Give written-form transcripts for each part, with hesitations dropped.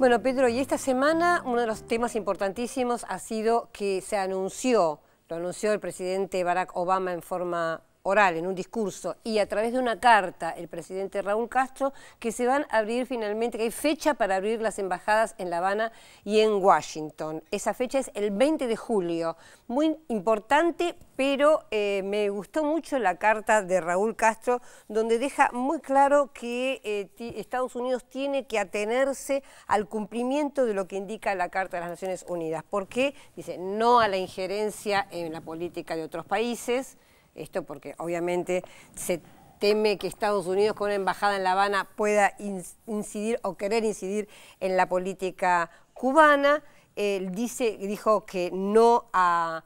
Bueno, Pedro, y esta semana uno de los temas importantísimos ha sido que lo anunció el presidente Barack Obama en forma oral, en un discurso, y a través de una carta el presidente Raúl Castro, que se van a abrir finalmente, que hay fecha para abrir las embajadas en La Habana y en Washington. Esa fecha es el 20 de julio, muy importante, pero me gustó mucho la carta de Raúl Castro, donde deja muy claro que Estados Unidos tiene que atenerse al cumplimiento de lo que indica la Carta de las Naciones Unidas. ¿Por qué? Dice, no a la injerencia en la política de otros países. Esto porque obviamente se teme que Estados Unidos con una embajada en La Habana pueda incidir o querer incidir en la política cubana. Él dijo que no a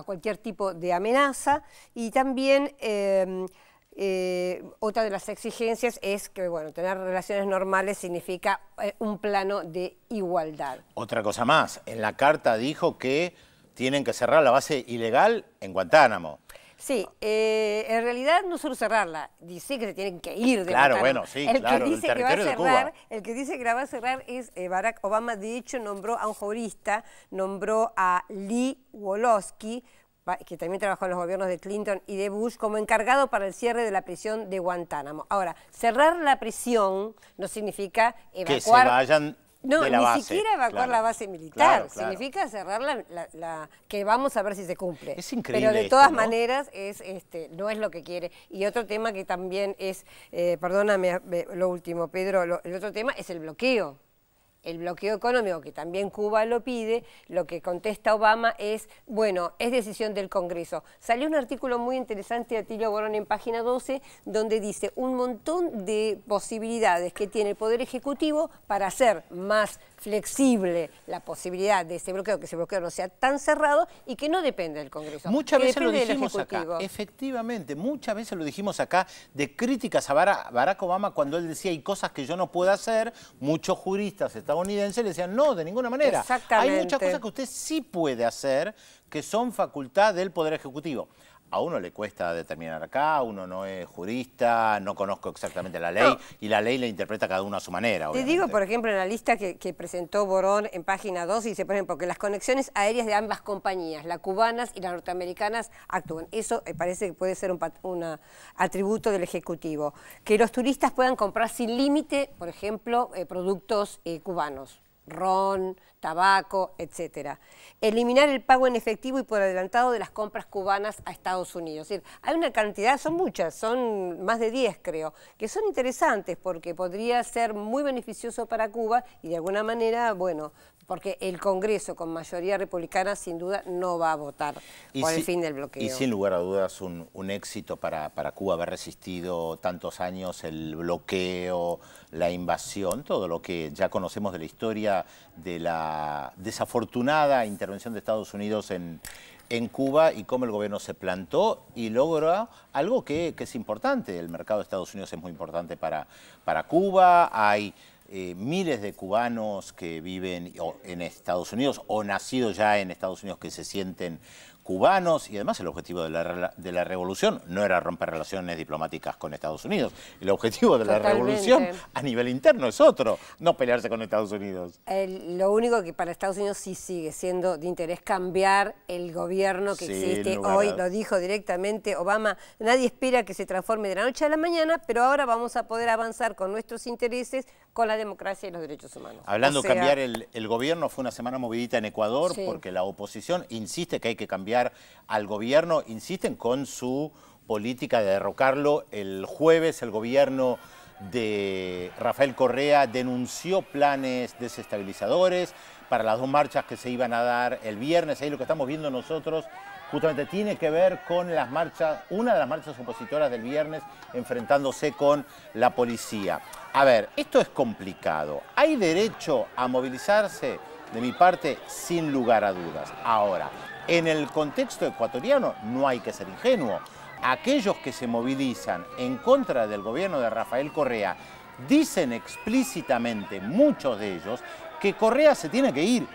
cualquier tipo de amenaza, y también otra de las exigencias es que, bueno, tener relaciones normales significa un plano de igualdad. Otra cosa más, en la carta dijo que tienen que cerrar la base ilegal en Guantánamo. Sí, en realidad no solo cerrarla, dice que se tienen que ir de Claro, Guantánamo. bueno, sí, claro, del territorio de Cuba. El que dice que la va a cerrar es Barack Obama. De hecho, nombró a un jurista, nombró a Lee Wolosky, que también trabajó en los gobiernos de Clinton y de Bush, como encargado para el cierre de la prisión de Guantánamo. Ahora, cerrar la prisión no significa evacuar... Que se vayan... No, de la ni base, siquiera evacuar claro, la base militar. claro. Significa cerrar que vamos a ver si se cumple. Es increíble. Pero de todas ¿no? maneras no es lo que quiere. Y otro tema que también es, perdóname lo último, Pedro, el otro tema es el bloqueo. El bloqueo económico, que también Cuba lo pide. Lo que contesta Obama es, bueno, es decisión del Congreso. Salió un artículo muy interesante de Atilio Borón en página 12, donde dice un montón de posibilidades que tiene el Poder Ejecutivo para hacer más flexible la posibilidad de ese bloqueo, que ese bloqueo no sea tan cerrado y que no depende del Congreso. Muchas veces lo dijimos acá, efectivamente, muchas veces lo dijimos acá, de críticas a Barack Obama cuando él decía hay cosas que yo no puedo hacer. Muchos juristas estadounidenses le decían no, de ninguna manera. Exactamente. Hay muchas cosas que usted sí puede hacer que son facultad del Poder Ejecutivo. A uno le cuesta determinar acá, uno no es jurista, no conozco exactamente la ley, y la ley la interpreta cada uno a su manera. Te digo, por ejemplo, en la lista que presentó Borón en página 2, dice, por ejemplo, que las conexiones aéreas de ambas compañías, las cubanas y las norteamericanas, actúan. Eso parece que puede ser un atributo del Ejecutivo. Que los turistas puedan comprar sin límite, por ejemplo, productos cubanos. Ron, tabaco, etcétera. Eliminar el pago en efectivo y por adelantado de las compras cubanas a Estados Unidos. Es decir, hay una cantidad, son muchas, son más de 10 creo, que son interesantes porque podría ser muy beneficioso para Cuba y de alguna manera, bueno, porque el Congreso con mayoría republicana sin duda no va a votar por el fin del bloqueo. Y sin lugar a dudas un éxito para Cuba haber resistido tantos años el bloqueo, la invasión, todo lo que ya conocemos de la historia de la desafortunada intervención de Estados Unidos en Cuba y cómo el gobierno se plantó y logró algo que es importante. El mercado de Estados Unidos es muy importante para Cuba. Hay miles de cubanos que viven en Estados Unidos o nacidos ya en Estados Unidos que se sienten cubanos, y además el objetivo de la revolución no era romper relaciones diplomáticas con Estados Unidos. El objetivo de la revolución a nivel interno es otro, no pelearse con Estados Unidos. Lo único que para Estados Unidos sí sigue siendo de interés cambiar el gobierno que existe hoy, lo dijo directamente Obama, nadie espera que se transforme de la noche a la mañana, pero ahora vamos a poder avanzar con nuestros intereses, con la democracia y los derechos humanos. Hablando de cambiar el gobierno, fue una semana movidita en Ecuador porque la oposición insiste que hay que cambiar al gobierno, insisten con su política de derrocarlo. El jueves el gobierno de Rafael Correa denunció planes desestabilizadores para las dos marchas que se iban a dar el viernes. Ahí lo que estamos viendo nosotros justamente tiene que ver con las marchas, una de las marchas opositoras del viernes enfrentándose con la policía. A ver, esto es complicado. ¿Hay derecho a movilizarse? De mi parte, sin lugar a dudas. Ahora, en el contexto ecuatoriano no hay que ser ingenuo. Aquellos que se movilizan en contra del gobierno de Rafael Correa dicen explícitamente, muchos de ellos, que Correa se tiene que ir.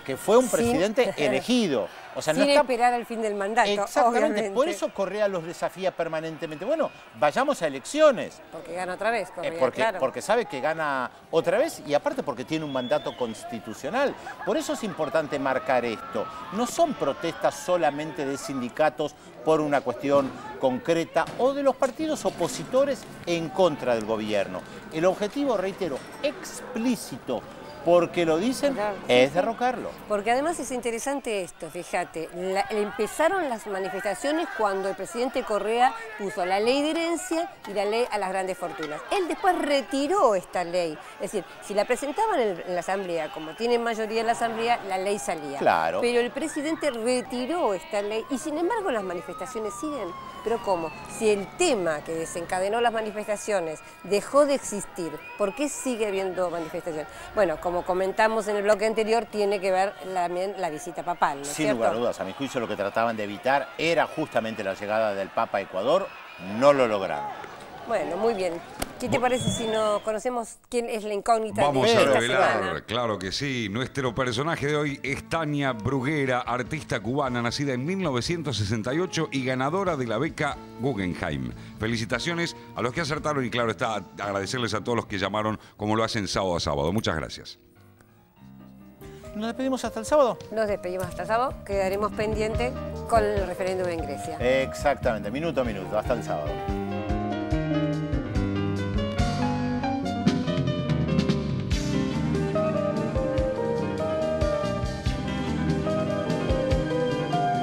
que fue un presidente elegido. O sea, sin esperar al fin del mandato, exactamente, obviamente. Por eso Correa los desafía permanentemente. Bueno, vayamos a elecciones. Porque gana otra vez, Correa, porque sabe que gana otra vez y aparte porque tiene un mandato constitucional. Por eso es importante marcar esto. No son protestas solamente de sindicatos por una cuestión concreta o de los partidos opositores en contra del gobierno. El objetivo, reitero, explícito, porque lo dicen, es derrocarlo. Porque además es interesante esto, fíjate, empezaron las manifestaciones cuando el presidente Correa puso la ley de herencia y la ley a las grandes fortunas. Él después retiró esta ley, es decir, si la presentaban en la asamblea, como tienen mayoría en la asamblea, la ley salía. Claro. Pero el presidente retiró esta ley y sin embargo las manifestaciones siguen. ¿Pero cómo? Si el tema que desencadenó las manifestaciones dejó de existir, ¿por qué sigue habiendo manifestaciones? Bueno, como comentamos en el bloque anterior, tiene que ver también la visita papal, ¿no es Sin cierto? lugar a dudas, a mi juicio lo que trataban de evitar era justamente la llegada del Papa a Ecuador, no lo lograron. Bueno, muy bien. ¿Qué te parece si no conocemos quién es la incógnita Vamos de a esta revelar, semana? claro que sí. Nuestro personaje de hoy es Tania Bruguera, artista cubana, nacida en 1968 y ganadora de la beca Guggenheim. Felicitaciones a los que acertaron y claro está, agradecerles a todos los que llamaron como lo hacen sábado a sábado. Muchas gracias. ¿Nos despedimos hasta el sábado? Nos despedimos hasta el sábado, quedaremos pendientes con el referéndum en Grecia. Exactamente, minuto a minuto, hasta el sábado.